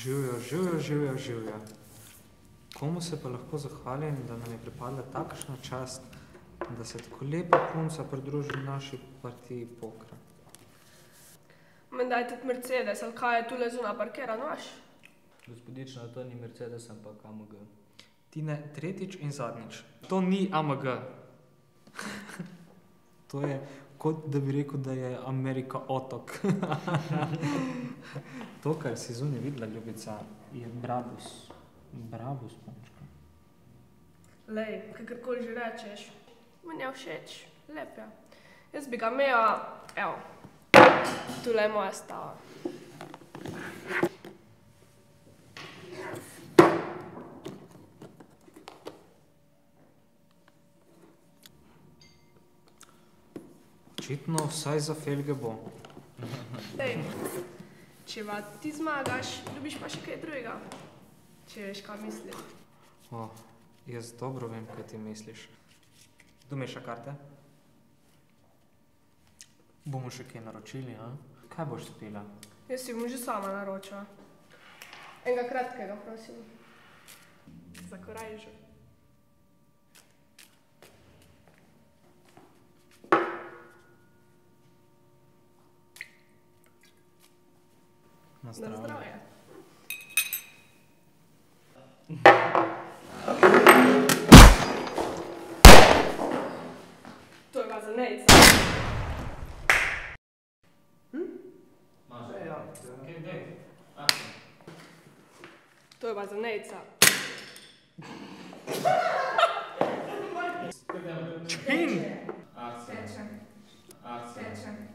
Živjo. Komu se pa lahko zahvalim, da nam je pripadla takšna čast, da se tako lepa punca pridruži naši partiji pokra. Menda je tudi Mercedes, ali kaj je tule zunaj parkiran vaš? Gospodična, to ni Mercedes, ampak AMG. Tine, tretjič in zadnjič. To ni AMG. To je kot da bi rekel, da je Amerika otok. To, kar si zunaj videla, ljubica, je Brabus. Brabus, punčka. Lej, kakorkoli že rečeš, meni je všeč, lep je. Jaz bi ga imela, evo, tule je moja stava. Očitno vsaj za felge bo. Ej, če pa ti zmagaš, ljubiš pa še kaj drugega. Če veš, kaj mislim. O, jaz dobro vem, kaj ti misliš. Domeša karte? Bomo še kaj naročili, a? Kaj boš spila? Jaz si bom že sama naročila. Enega kratkega, prosim. Za korajžo. Na Na zdravje. zdravje. To je pa za nejca. To je pa za nejca. Čin! Pečem.